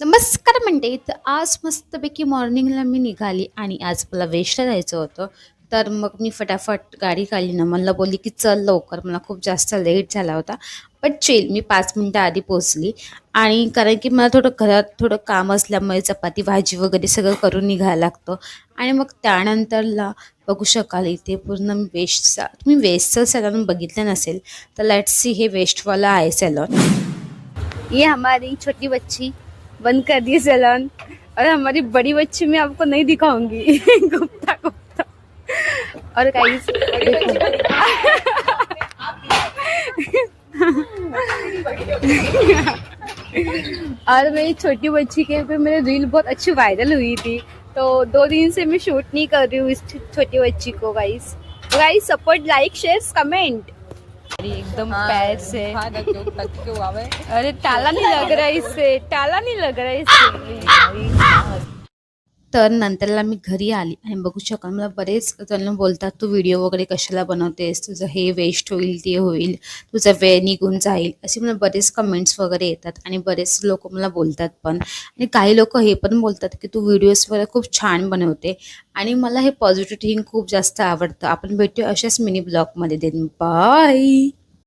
नमस्कार म्हणते. तर आज मस्तपैकी मॉर्निंगला मी निघाली आणि आज मला वेस्टला जायचं होतं. तर मग मी फटाफट गाडी काढली ना, मला बोलली की चल लवकर, मला खूप जास्त लेट झाला होता. बट चिल, मी 5 मिनटं आधी पोहोचली. आणि कारण की मला थोडं घरात थोडं काम असल्यामुळे चपाती भाजी वगैरे सगळं करून निघायला लागतं. आणि मग त्यानंतरला बघू शकाल इथे पूर्ण मी वेस्टचा, तुम्ही वेस्टचं सॅलॉन बघितलं नसेल तर लेट्स सी, हे वेस्टवाला आहे सॅलॉन. ये हमारी छोटी बच्ची बंद कर दी सैलून, और हमारी बड़ी बच्ची मैं आपको नहीं दिखाऊंगी। गुप्ता गुप्ता। और गाइस और मेरी छोटी बच्ची के ऊपर मेरी रील बहुत अच्छी वायरल हुई थी, तो 2 दिन से मैं शूट नहीं कर रही हूँ इस छोटी बच्ची को। Guys guys support, like, share, comment. एकदम पैर से अरे ताला नहीं लग रहा इससे, ताला नहीं लग रहा इससे। तर नंतरला मी घरी आली आणि बघू शकाल मला बरेच जण बोलतात, तू व्हिडिओ वगैरे कशाला बनवतेस, तुझं हे वेस्ट होईल, ते होईल, तुझा वेळ निघून जाईल, असे मला बरेच कमेंट्स वगैरे येतात. आणि बरेच लोक मला बोलतात पण, आणि काही लोक हे पण बोलतात की तू व्हिडिओज वगैरे खूप छान बनवते. आणि मला हे पॉझिटिव्ह थिंग खूप जास्त आवडतं. आपण भेटूया अशाच मिनी ब्लॉगमध्ये. Then bye.